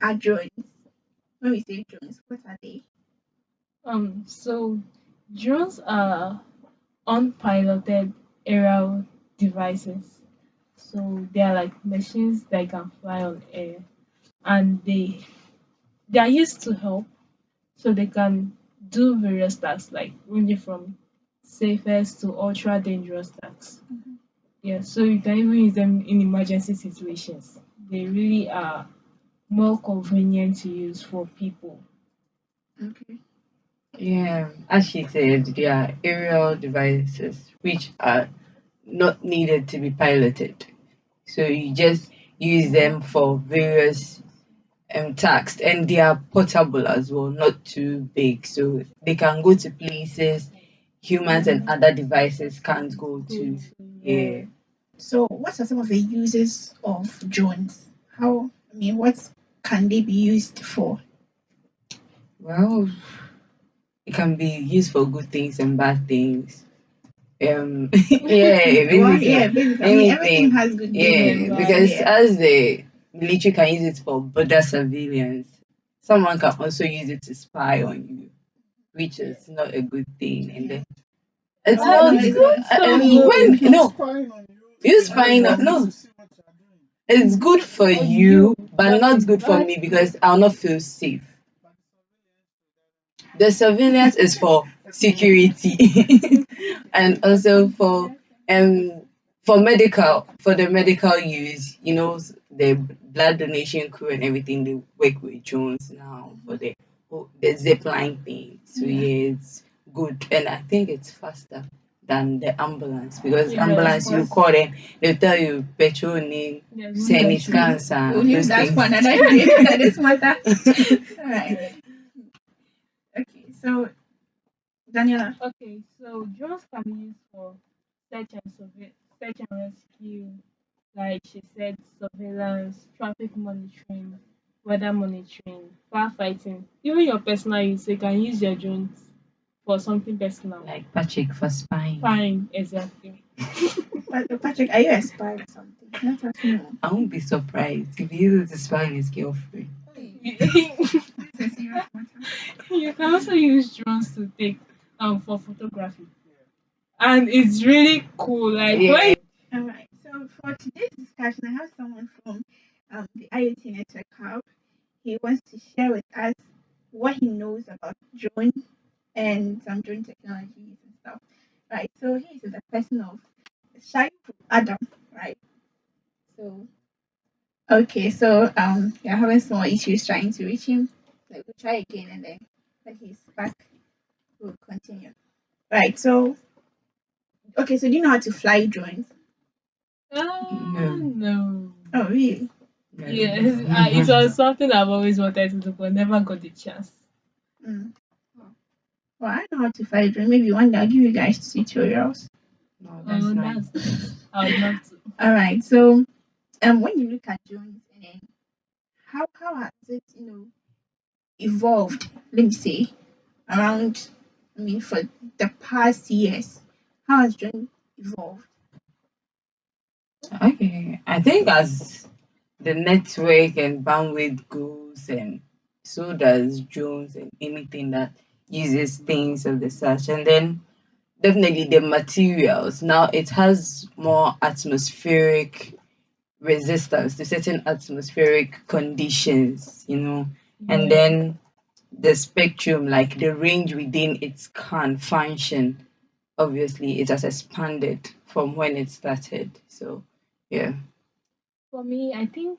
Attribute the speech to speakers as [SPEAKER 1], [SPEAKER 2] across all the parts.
[SPEAKER 1] are drones? When we say drones, what are they?
[SPEAKER 2] So drones are unpiloted aerial devices. So they are like machines that can fly on air, and they are used to help, so they can do various tasks like ranging from safest to ultra dangerous tasks.
[SPEAKER 1] Mhm.
[SPEAKER 2] Yeah, so you can even use them in emergency situations. They really are more convenient to use for people.
[SPEAKER 1] Okay.
[SPEAKER 3] Yeah, as she said, they are aerial devices which are not needed to be piloted. So you just use them for various tasks, and they are portable as well, not too big. So they can go to places humans and other devices can't go
[SPEAKER 2] Go
[SPEAKER 3] to.
[SPEAKER 2] to, yeah.
[SPEAKER 3] Yeah.
[SPEAKER 1] So, what are some of the uses of drones? How, I mean, what can they be used for?
[SPEAKER 3] Well, it can be used for good things and bad things. Yeah,
[SPEAKER 1] Well, yeah,
[SPEAKER 3] basically
[SPEAKER 1] basically, I mean, everything
[SPEAKER 3] anything.
[SPEAKER 1] has good days
[SPEAKER 2] Yeah,
[SPEAKER 1] and
[SPEAKER 3] Yeah,
[SPEAKER 1] bad.
[SPEAKER 2] but
[SPEAKER 3] because
[SPEAKER 1] Yeah.
[SPEAKER 3] as the military can use it for border surveillance, someone can also use it to spy on you, which is not a good thing. And
[SPEAKER 1] Yeah.
[SPEAKER 3] then it's
[SPEAKER 1] Oh,
[SPEAKER 3] not
[SPEAKER 1] no,
[SPEAKER 2] it's
[SPEAKER 1] it's
[SPEAKER 3] good.
[SPEAKER 1] not.
[SPEAKER 2] not
[SPEAKER 3] I
[SPEAKER 1] I
[SPEAKER 2] so
[SPEAKER 3] mean,
[SPEAKER 1] mean,
[SPEAKER 2] good.
[SPEAKER 3] when
[SPEAKER 4] People
[SPEAKER 3] no,
[SPEAKER 4] spying on you
[SPEAKER 3] you
[SPEAKER 4] is not
[SPEAKER 3] spying
[SPEAKER 4] for
[SPEAKER 3] on
[SPEAKER 4] you
[SPEAKER 3] no,
[SPEAKER 4] to see what you are doing.
[SPEAKER 3] it's good for
[SPEAKER 2] For you,
[SPEAKER 3] you, but
[SPEAKER 2] but
[SPEAKER 3] not
[SPEAKER 2] it's
[SPEAKER 3] good for
[SPEAKER 2] bad
[SPEAKER 3] me
[SPEAKER 2] for
[SPEAKER 3] because I'll not feel safe.
[SPEAKER 4] But
[SPEAKER 3] The surveillance is for security and also um for the medical use, the blood donation crew and everything, they work with drones now for the zip line thing. So
[SPEAKER 1] yeah.
[SPEAKER 3] yeah, it's good, and I think it's faster than the ambulance, because
[SPEAKER 1] Of
[SPEAKER 3] ambulance
[SPEAKER 2] yes.
[SPEAKER 3] you
[SPEAKER 1] course.
[SPEAKER 3] call them, they'll tell you petrol name,
[SPEAKER 2] There's no
[SPEAKER 3] send it
[SPEAKER 2] petrol.
[SPEAKER 3] cancer,
[SPEAKER 1] We'll leave
[SPEAKER 3] those
[SPEAKER 1] that for
[SPEAKER 3] things.
[SPEAKER 1] another day. That is matter. All right. Okay. So, Daniela.
[SPEAKER 2] Okay, so drones can be used for search and rescue, like she said, surveillance, traffic monitoring, weather monitoring, firefighting, even your personal use. You can use your drones for something personal.
[SPEAKER 3] Like Patrick for spying.
[SPEAKER 2] Fine, exactly.
[SPEAKER 1] Patrick, are you a spy or something? Let us know.
[SPEAKER 3] I won't be surprised if he uses to spy on his girlfriend.
[SPEAKER 1] Hey,
[SPEAKER 2] You
[SPEAKER 1] this is serious matter.
[SPEAKER 2] can also use drones to take for photography, and it's really cool. Like
[SPEAKER 3] Yeah.
[SPEAKER 2] when
[SPEAKER 1] All right. So for today's discussion, I have someone from the IoT Network Hub. He wants to share with us what he knows about drones and some drone technologies and stuff. Right. So he is the person of Shaibu Adam. Right. So okay. So you're having some more issues trying to reach him. Like we'll try again, and then when he's back, we'll continue. Right. So okay. So do you know how to fly drones?
[SPEAKER 3] No.
[SPEAKER 2] no.
[SPEAKER 1] Oh really?
[SPEAKER 2] Yes, it
[SPEAKER 3] No.
[SPEAKER 2] was something I've always wanted to do, but never got the chance.
[SPEAKER 1] Mm. Well, I know how to fly a drone. Maybe one day I'll give you guys tutorials.
[SPEAKER 3] No, that's
[SPEAKER 2] Oh,
[SPEAKER 3] nice.
[SPEAKER 2] that's nice. I would love to.
[SPEAKER 1] All right. So, when you look at drones, and then how has it evolved? Let me say around. I mean, for the past years, how has drone evolved?
[SPEAKER 3] Okay. I think as the network and bandwidth goes, and so does drones and anything that uses things of the such. And then definitely the materials. Now it has more atmospheric resistance to certain atmospheric conditions. And
[SPEAKER 2] Yeah.
[SPEAKER 3] then the spectrum, like the range within it can function, obviously it has expanded from when it started. So yeah.
[SPEAKER 2] For me, I think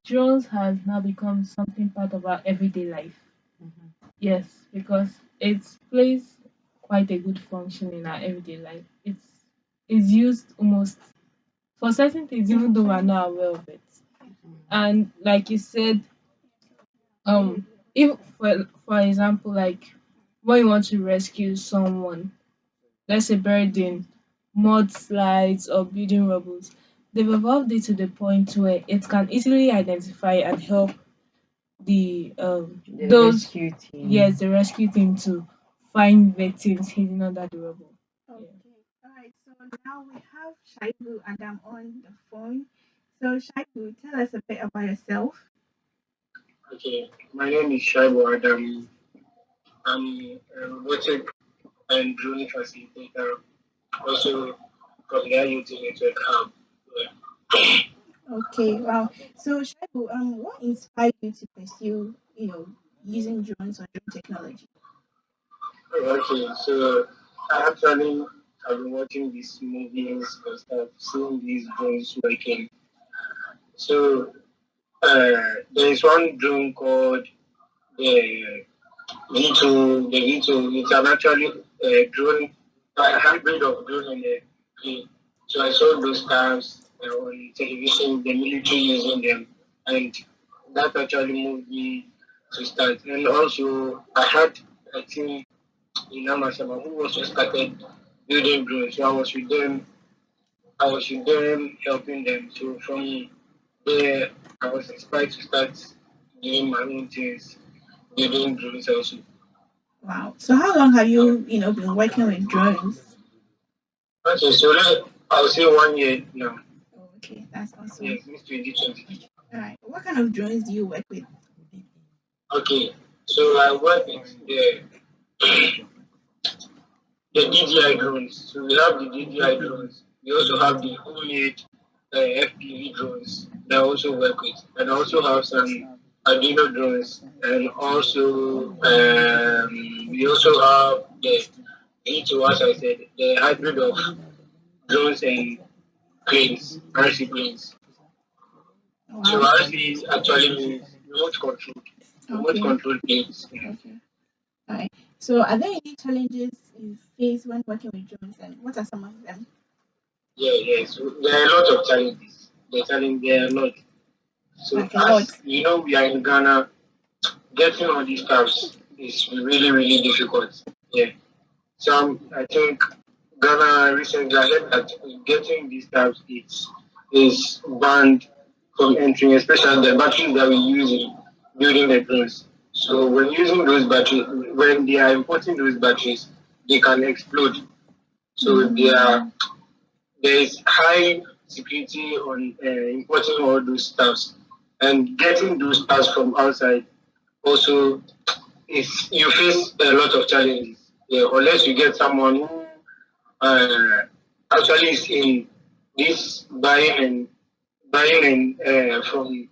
[SPEAKER 2] drones has now become something part of our everyday life. Yes, because it plays quite a good function in our everyday life. It's used almost for certain things, even though we're not aware of it. And like you said, if for example, like when you want to rescue someone, let's say buried in mudslides or building rubbles, they've evolved it to the point where it can easily identify and help the
[SPEAKER 3] The
[SPEAKER 2] those,
[SPEAKER 3] rescue team.
[SPEAKER 2] yes, the rescue team to find victims hidden under the rubble. Yeah.
[SPEAKER 1] Okay. All right. So now we have Shaibu Adam on the phone. So Shaibu, tell us a bit about yourself.
[SPEAKER 4] Okay, my name is Shaibu and I'm a robotic and drone facilitator, also from the IoT Network Hub. Yeah.
[SPEAKER 1] Okay, wow. So, Shaibu, what inspired you to pursue, using drones or drone technology?
[SPEAKER 4] Okay, so I actually have been watching these movies and stuff, seeing these drones working. So there is one drone called the V2. The V2, it's an actually drone, a hybrid of drone and a plane. So I saw those cars on television, the military using them, and that actually moved me to start. And also, I had a team in Amazon who also started building drones. So I was with them, helping them. So from there, I was inspired to start doing my own things, building drones also.
[SPEAKER 1] Wow. So, how long have you, been working with drones?
[SPEAKER 4] Okay, so I'll say 1 year now.
[SPEAKER 1] Oh, okay, that's awesome.
[SPEAKER 4] Yes, since 2020.
[SPEAKER 1] All right. What kind of drones do you work with?
[SPEAKER 4] Okay, so I work with the DDI drones. So we have the DDI drones. We also have the homemade FPV drones that I also work with. And I also have some Arduino drones. And also, we also have the V2, as I said, the hybrid of drones and planes, RC planes. So
[SPEAKER 1] Wow.
[SPEAKER 4] RC actually means remote
[SPEAKER 1] Okay.
[SPEAKER 4] control planes.
[SPEAKER 1] Okay. All right. So, are there any challenges you face when working with drones, and what are some of them?
[SPEAKER 4] Yeah, yeah. So there are a lot of challenges. There are a lot. So
[SPEAKER 1] Like a lot.
[SPEAKER 4] as you know, we are in Ghana. Getting all these stuffs is really, really difficult. Yeah. I think Ghana recently I heard that getting these stuffs is banned from entering, especially the batteries that we use in building the drones. So when using those batteries, when they are importing those batteries, they can explode. So there is high security on importing all those stuffs, and getting those stuffs from outside also is you face a lot of challenges. Yeah, unless you get someone who uh, actually is in this buying and from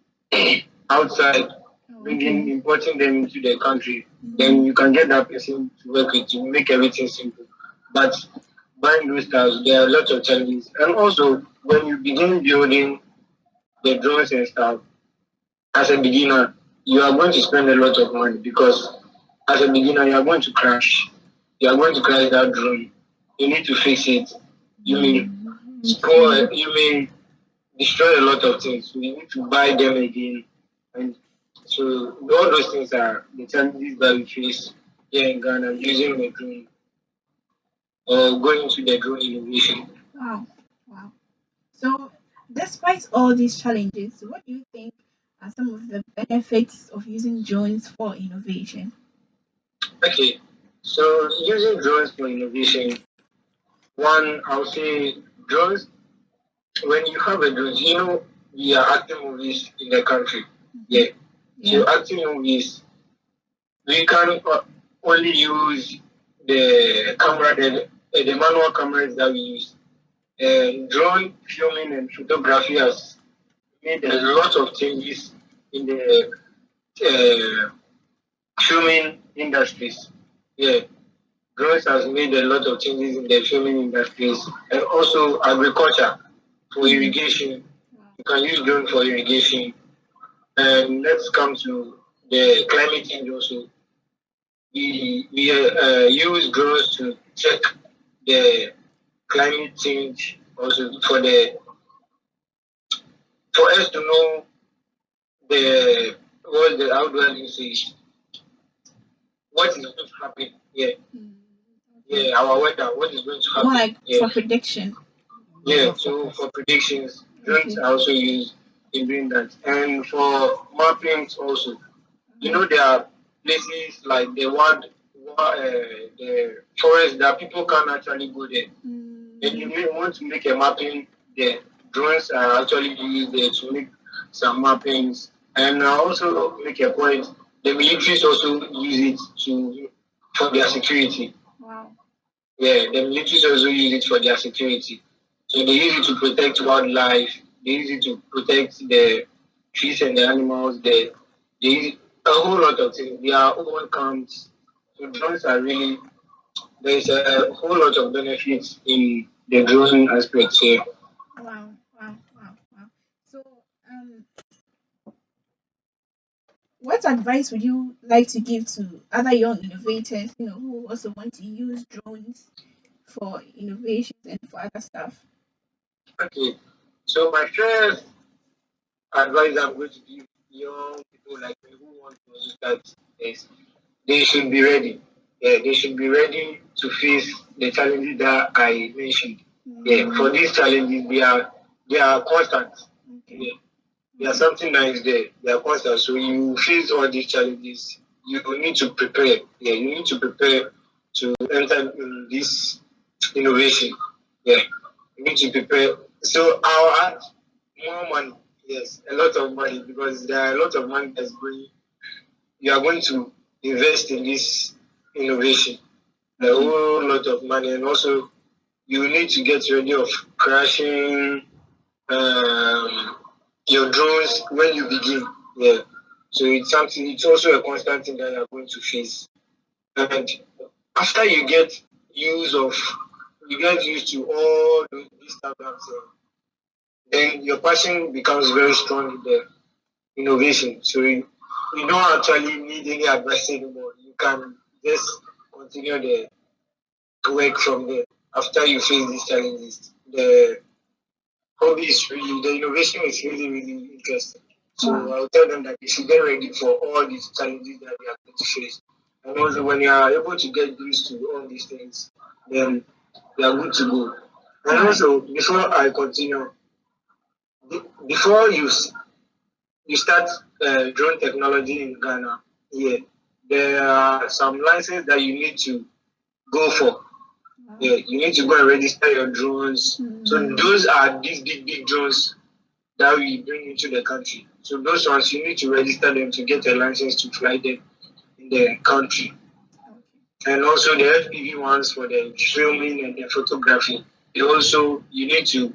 [SPEAKER 4] outside,
[SPEAKER 1] Oh,
[SPEAKER 4] bringing
[SPEAKER 1] okay.
[SPEAKER 4] importing them into the country, then you can get that person to work with you, make everything simple. But buying those stuff, there are lots of challenges. And also, when you begin building the drones and stuff, as a beginner, you are going to spend a lot of money because as a beginner, you are going to crash. You are going to crash that drone. You need to fix it. You may
[SPEAKER 1] Okay.
[SPEAKER 4] spoil, you may destroy a lot of things. So you need to buy them again. And so all those things are the challenges that we face here in Ghana using the drone or going to the drone innovation.
[SPEAKER 1] Wow. Wow. So, despite all these challenges, what do you think are some of the benefits of using drones for innovation?
[SPEAKER 4] Okay, so using drones for innovation, one, I'll say drones, when you have a drone, we are acting movies in the country.
[SPEAKER 1] Hmm.
[SPEAKER 4] Yeah.
[SPEAKER 1] Yeah.
[SPEAKER 4] So acting movies, we can only use the manual cameras that we use. Drone filming and photography has made a lot of changes in the uh, filming industries. Yeah, drones has made a lot of changes in the filming industries and also agriculture for
[SPEAKER 1] Mm.
[SPEAKER 4] irrigation. You can use drone for irrigation. And let's come to the climate change also. We use drones to check the climate change also for us to know the what the how do I say what is going to happen. Yeah,
[SPEAKER 1] Mm. Okay.
[SPEAKER 4] yeah, our weather, what is going to
[SPEAKER 1] More
[SPEAKER 4] happen.
[SPEAKER 1] like
[SPEAKER 4] Yeah,
[SPEAKER 1] for prediction.
[SPEAKER 4] yeah. So for predictions, drones
[SPEAKER 1] Okay.
[SPEAKER 4] are also used in doing that, and for mappings also.
[SPEAKER 1] Uh-huh.
[SPEAKER 4] There are places like the forest that people can actually go there. And you
[SPEAKER 1] Mm.
[SPEAKER 4] may want to make a mapping, the drones are actually used there to make some mappings. And I also make a point. The militaries also use it to for their security.
[SPEAKER 1] Wow.
[SPEAKER 4] Yeah, the militaries also use it for their security. So they use it to protect wildlife. They use it to protect the trees and the animals. They use a whole lot of things. Their own camps. So drones are really there's a whole lot of benefits in the drone aspect here.
[SPEAKER 1] Wow. Wow. Wow. Wow. So, um, what advice would you like to give to other young innovators, who also want to use drones for innovations and for other stuff?
[SPEAKER 4] Okay. So my first advice I'm going to give young people like me who want to start is they should be ready. Yeah, they should be ready to face the challenges that I mentioned. Yeah, for
[SPEAKER 1] Mm,
[SPEAKER 4] these challenges, they are constant.
[SPEAKER 1] okay.
[SPEAKER 4] Yeah, they are something that is there. They are constant. So you face all these challenges. You need to prepare. Yeah, you need to prepare to enter in this innovation. Yeah, you need to prepare. So I'll add more money. Yes, a lot of money because there are a lot of money that's going. You are going to invest in this innovation. A
[SPEAKER 1] Okay.
[SPEAKER 4] whole lot of money, and also you need to get ready of crashing um, your drones when you begin. Yeah. So it's something. It's also a constant thing that you are going to face. And after you get used to all these stuff, then your passion becomes very strong in the innovation. So you don't actually need any advice anymore. You can just continue the work from there after you face these challenges. The hobby is really, the innovation is really, really interesting.
[SPEAKER 1] Wow.
[SPEAKER 4] So I'll tell them that they should get ready for all these challenges that they are going to face. And also, when you are able to get used to all these things, then you are good to go.
[SPEAKER 1] All
[SPEAKER 4] And
[SPEAKER 1] right.
[SPEAKER 4] also, before I continue, before you start drone technology in Ghana, yeah, there are some licenses that you need to go for.
[SPEAKER 1] Wow.
[SPEAKER 4] Yeah, you need to go and register your drones. So
[SPEAKER 1] Mm,
[SPEAKER 4] those are these big, big drones that we bring into the country. So those ones you need to register them to get a license to fly them in the country.
[SPEAKER 1] okay.
[SPEAKER 4] And also the FPV ones for the filming and the photography. You need to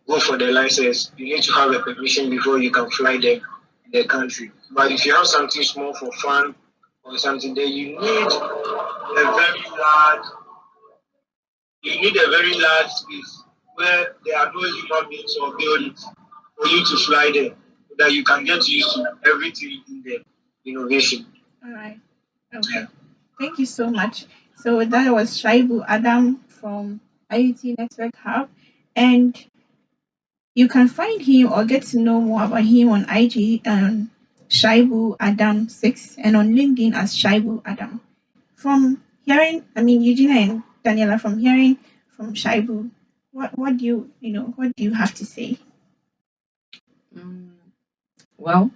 [SPEAKER 4] go for the license. You need to have a permission before you can fly them in the country. But if you have something small for fun or something, then you need a very large space where there are no human beings or buildings for you to fly them, so that you can get used to everything in the innovation.
[SPEAKER 1] All right.
[SPEAKER 4] Yeah.
[SPEAKER 1] Okay. Thank you so much. So that was Shaibu Adam from IoT Network Hub. And you can find him or get to know more about him on IG Shaibu Adam 6 and on LinkedIn as Shaibu Adam. From hearing, I mean, Eugenia and Daniela, from hearing from Shaibu, what do what do you have to say?
[SPEAKER 3] Mm, well,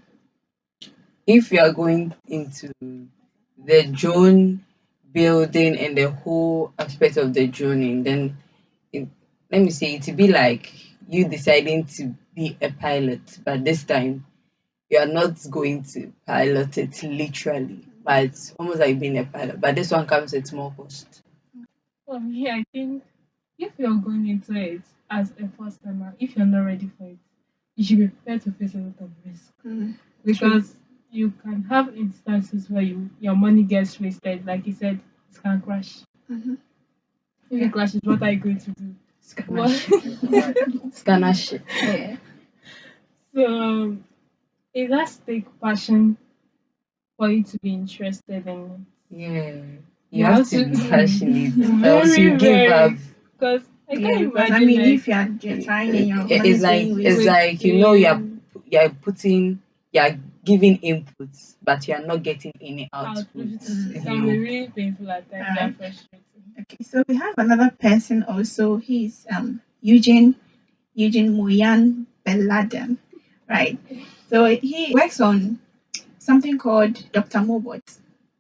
[SPEAKER 3] if you are going into the drone building and the whole aspect of the droning, then it, let me say it'd be like you deciding to be a pilot, but this time you are not going to pilot it literally, but it's almost like being a pilot. But this one comes at more cost.
[SPEAKER 2] For me, I think if you're going into it as a first timer, if you're not ready for it, you should be prepared to face a lot of risk
[SPEAKER 1] Mm, true.
[SPEAKER 2] because you can have instances where your money gets wasted. Like you said, it can crash.
[SPEAKER 1] Hmm.
[SPEAKER 2] If
[SPEAKER 1] Yeah.
[SPEAKER 2] it crashes, what are you going to do?
[SPEAKER 3] Scanner
[SPEAKER 2] What?
[SPEAKER 3] shit. Scanner shit.
[SPEAKER 1] Yeah.
[SPEAKER 2] So it has to take passion for you to be interested in it.
[SPEAKER 3] Yeah. You
[SPEAKER 2] You
[SPEAKER 3] have
[SPEAKER 2] have
[SPEAKER 3] to
[SPEAKER 2] to
[SPEAKER 3] be passionate, else you
[SPEAKER 2] very,
[SPEAKER 3] give up.
[SPEAKER 2] very, because I
[SPEAKER 1] Yeah,
[SPEAKER 2] can't
[SPEAKER 1] because I
[SPEAKER 2] imagine
[SPEAKER 1] mean,
[SPEAKER 2] like
[SPEAKER 1] if you're trying and your money
[SPEAKER 3] It's
[SPEAKER 1] is
[SPEAKER 3] like
[SPEAKER 1] going
[SPEAKER 3] it's
[SPEAKER 1] waste,
[SPEAKER 3] like you know
[SPEAKER 2] wasting
[SPEAKER 3] you're putting you're giving inputs, but you're not getting any
[SPEAKER 2] output.
[SPEAKER 3] outputs.
[SPEAKER 1] mm,
[SPEAKER 2] It can be
[SPEAKER 3] You
[SPEAKER 2] really painful at
[SPEAKER 1] all
[SPEAKER 2] times
[SPEAKER 1] right.
[SPEAKER 2] and frustrating.
[SPEAKER 1] Okay, so we have another person also. He's Eugene Moyan Beladen, right? So he works on something called Dr. Mobot.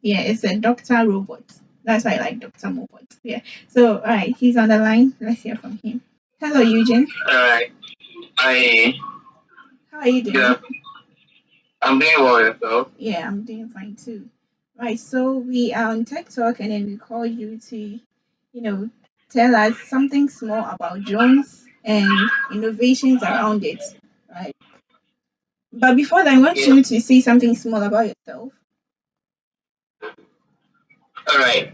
[SPEAKER 1] Yeah, it's a doctor robot. That's why I like Dr. Mobot. Yeah. So all right, he's on the line. Let's hear from him. Hello, Eugene.
[SPEAKER 4] All right. I
[SPEAKER 1] How are you doing?
[SPEAKER 4] yeah, I'm doing well yourself.
[SPEAKER 1] Yeah, I'm doing fine too. Right, so we are on TikTok and then we call you to, tell us something small about drones and innovations around it. Right. But before that, I want
[SPEAKER 4] Yeah.
[SPEAKER 1] you to say something small about yourself.
[SPEAKER 4] All right.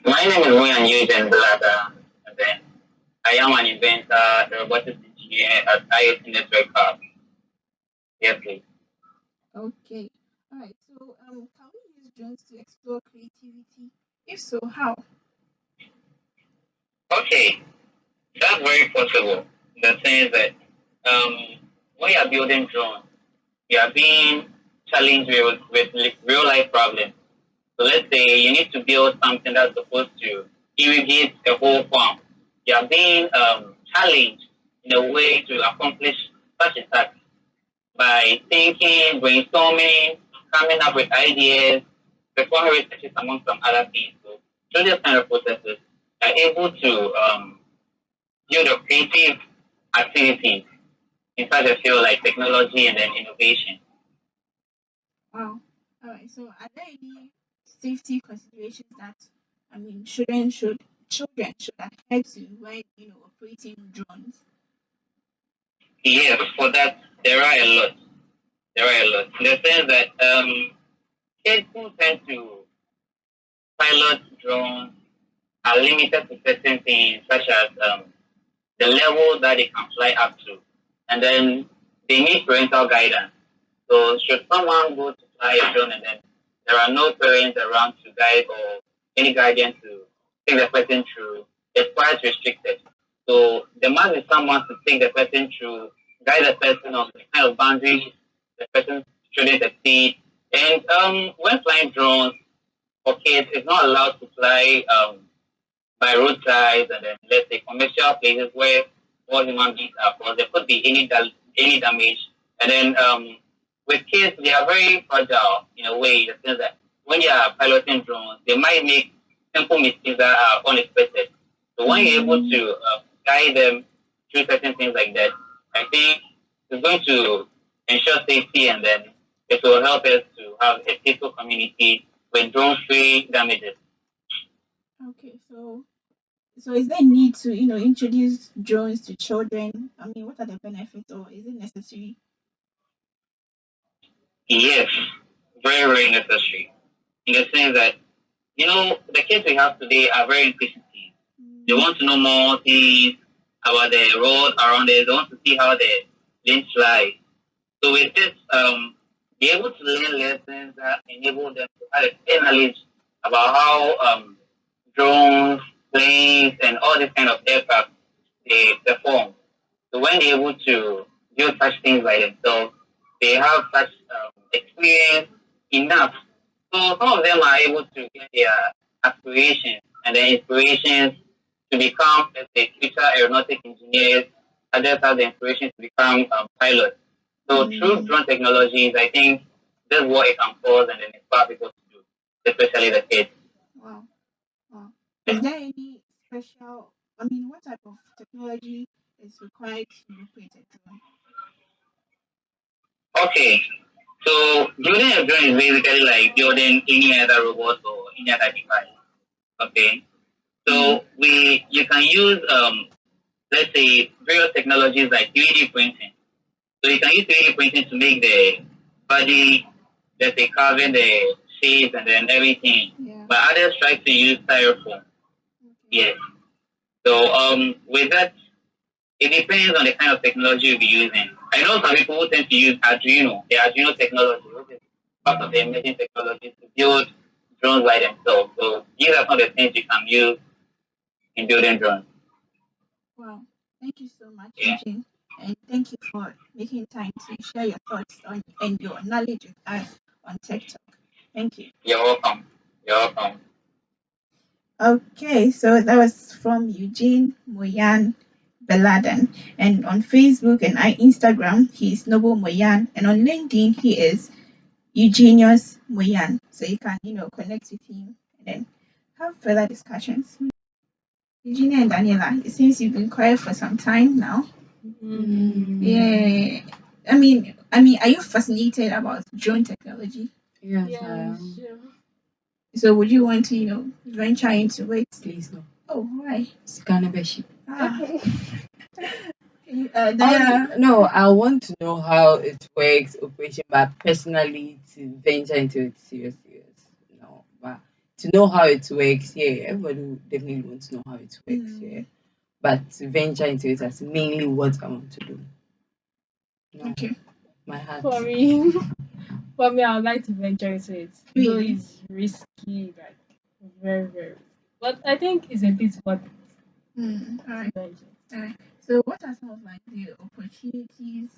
[SPEAKER 4] My name is Eugene and Daniella, and then I am an inventor, a robotics engineer at IoT Network Hub. Yes, please.
[SPEAKER 1] Okay. All right. So, can we use drones to explore creativity? If so, how?
[SPEAKER 4] Okay, that's very possible. In the sense that um, when you are building drones, you are being challenged with real life problems. So let's say you need to build something that's supposed to irrigate a whole farm. You are being challenged in a way to accomplish such a task by thinking, brainstorming, coming up with ideas, performing researches among some other things. So through this kind of processes, you're able to build a creative activities in such a field like technology and then innovation.
[SPEAKER 1] Wow. All right. So, are there any safety considerations that children should adhere to when operating drones?
[SPEAKER 4] Yes, for that there are a lot. There are a lot. In the sense that kids who tend to pilot drones are limited to certain things such as the level that they can fly up to. And then they need parental guidance. So should someone go to fly a drone and then there are no parents around to guide or any guardian to take the person through, it's quite restricted. So there must be someone to take the person through, guide the person on the kind of boundaries the person shouldn't exceed. And when flying drones for kids, it's not allowed to fly by roadsides and then let's say commercial places where all human beings are, because there could be any damage. And then with kids, they are very fragile in a way, in the sense that when they are piloting drones, they might make simple mistakes that are unexpected. So when you're able
[SPEAKER 1] Mm,
[SPEAKER 4] to guide them through certain things like that, I think it's going to ensure safety and then it will help us to have a peaceful community with drone-free damages.
[SPEAKER 1] okay. So is there need to introduce drones to children? What are the benefits, or is it necessary?
[SPEAKER 4] Yes, very, very necessary. In the sense that, the kids we have today are very inquisitive. They
[SPEAKER 1] Mm,
[SPEAKER 4] want to know more things about the road around it. They want to see how the planes fly. So with this, be able to learn lessons that enable them to have a knowledge about how drones, planes, and all this kind of aircraft they perform. So when they're able to do such things by themselves, they have such experience enough. So some of them are able to get their aspirations and their inspirations to become, let's say, future aeronautic engineers. Others have the inspiration to become pilots. So through
[SPEAKER 1] mm,
[SPEAKER 4] drone technologies, I think this is what it can cause and then inspire people to do, especially the kids.
[SPEAKER 1] wow, wow. Is there any special? What type of technology is required to operate a drone?
[SPEAKER 4] Okay, so building a drone is basically like building any other robot or any other device. Okay,
[SPEAKER 1] Mm,
[SPEAKER 4] so you can use let's say various technologies like 3D printing. So you can use 3D printing to make the body, let's say carving the shapes and then everything.
[SPEAKER 1] yeah.
[SPEAKER 4] But others try to use styrofoam.
[SPEAKER 1] Okay.
[SPEAKER 4] Yes. So with that, it depends on the kind of technology you'll be using. I know some people who tend to use Arduino, the Arduino technology, which is part of the emerging technology to build drones by themselves. So these are some of the things you can use in building drones.
[SPEAKER 1] Wow. Thank you so much,
[SPEAKER 4] Yeah.
[SPEAKER 1] Eugene, and thank you for making time to share your thoughts on and your knowledge with us on TikTok. Thank you.
[SPEAKER 4] You're welcome. You're welcome.
[SPEAKER 1] Okay, so that was from Eugene Moyan Beladan. And on Facebook and Instagram, he is Noble Moyan. And on LinkedIn, he is Eugenius Moyan. So you can, connect with him and then have further discussions. Eugenia and Daniela, it seems you've been quiet for some time now.
[SPEAKER 2] Mm.
[SPEAKER 1] Yeah. are you fascinated about drone technology?
[SPEAKER 3] Yes, I
[SPEAKER 2] Yeah,
[SPEAKER 3] am.
[SPEAKER 2] sure.
[SPEAKER 1] So would you want to, venture into it?
[SPEAKER 3] Please no.
[SPEAKER 1] Oh, why?
[SPEAKER 3] Scannership.
[SPEAKER 1] Ah,
[SPEAKER 3] On
[SPEAKER 1] Diana.
[SPEAKER 3] no, I want to know how it works, operation, but personally to venture into it serious. No, but to know how it works, yeah, everybody would definitely wants to know how it works, yeah.
[SPEAKER 1] Mm,
[SPEAKER 3] But to venture into it, that's mainly what I want to do. No,
[SPEAKER 1] okay,
[SPEAKER 3] my heart.
[SPEAKER 2] For me, for me, I would like to venture into it, though
[SPEAKER 1] really.
[SPEAKER 2] it's risky, like very, very risky. But I think it's a bit worth it
[SPEAKER 1] All
[SPEAKER 2] to
[SPEAKER 1] right,
[SPEAKER 2] venture.
[SPEAKER 1] all right. So, what are some of like the opportunities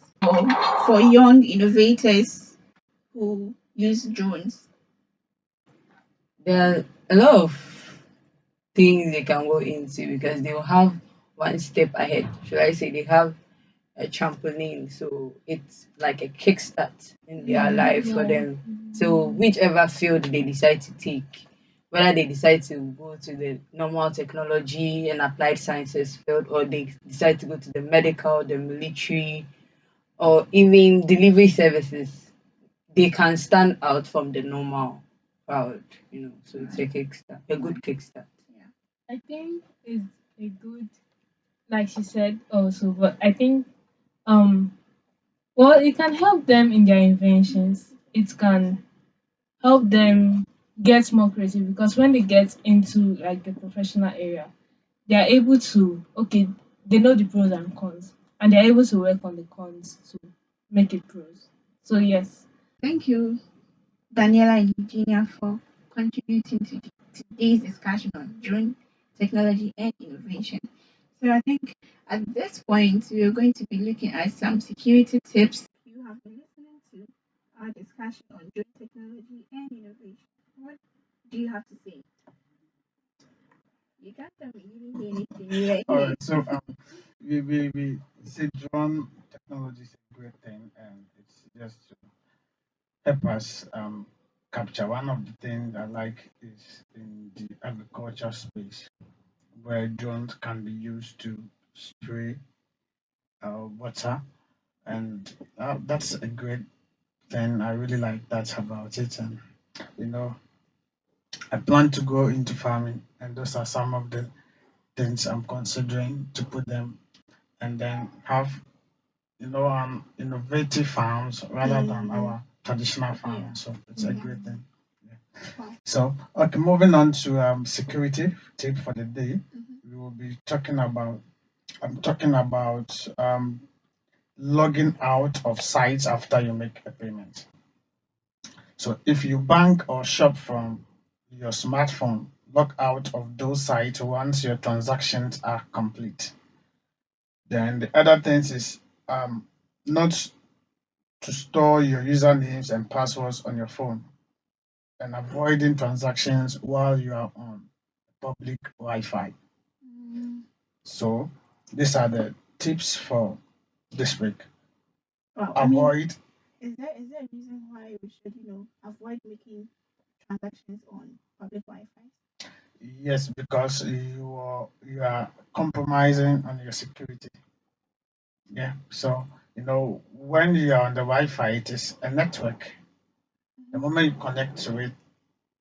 [SPEAKER 1] for young innovators who use drones?
[SPEAKER 3] There are a lot of things they can go into because they will have one step ahead. Should I say they have a trampoline, so it's like a kickstart in their life for
[SPEAKER 2] Yeah.
[SPEAKER 3] them. So whichever field they decide to take, whether they decide to go to the normal technology and applied sciences field, or they decide to go to the medical, the military, or even delivery services, they can stand out from the normal crowd. So it's a
[SPEAKER 1] Right,
[SPEAKER 3] kickstart, a good
[SPEAKER 1] right,
[SPEAKER 3] kickstart.
[SPEAKER 1] yeah.
[SPEAKER 2] I think it's a good, like she said also, but I think, um, well, it can help them in their inventions. It can help them get more creative because when they get into like the professional area, they are able to, okay, they know the pros and cons, and they're able to work on the cons to make it pros. So yes.
[SPEAKER 1] Thank you, Daniela and Eugenia, for contributing to today's discussion on drone technology and innovation. So I think at this point we are going to be looking at some security tips. You have been listening to our discussion on drone technology and innovation. What do you have to say? You can't tell me you didn't hear anything. You were
[SPEAKER 5] All
[SPEAKER 1] here.
[SPEAKER 5] right, so we say drone technology is a great thing, and it's just to help us capture. One of the things I like is in the agriculture space, where drones can be used to spray water, and that's a great thing. I really like that about it, and you know, I plan to go into farming, and those are some of the things I'm considering to put them, and then have innovative farms rather than
[SPEAKER 1] Mm,
[SPEAKER 5] our traditional
[SPEAKER 1] yeah,
[SPEAKER 5] farming. So it's a
[SPEAKER 1] yeah.
[SPEAKER 5] great thing. Yeah.
[SPEAKER 1] Wow.
[SPEAKER 5] So, okay, moving on to security tip for the day,
[SPEAKER 1] Mhm.
[SPEAKER 5] we will be talking about. I'm talking about logging out of sites after you make a payment. So, if you bank or shop from your smartphone, log out of those sites once your transactions are complete. Then the other things is not to store your usernames and passwords on your phone and avoiding transactions while you are on public Wi-Fi.
[SPEAKER 1] Mm,
[SPEAKER 5] So these are the tips for this week.
[SPEAKER 1] wow.
[SPEAKER 5] Avoid,
[SPEAKER 1] Is there a reason why we should, avoid making transactions on public Wi-Fi?
[SPEAKER 5] yes, because you are compromising on your security. Yeah. So when you are on the Wi-Fi, it is a network. The
[SPEAKER 1] Mhm.
[SPEAKER 5] moment you connect to it,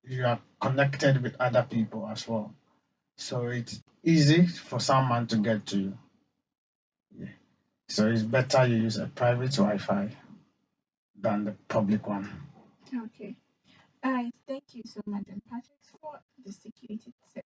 [SPEAKER 5] you are connected with other people as well. So it's easy for someone to get to you. Yeah. So it's better you use a private Wi-Fi than the public one.
[SPEAKER 1] Okay. All right. Thank you so much, and Patrick, for the security tip.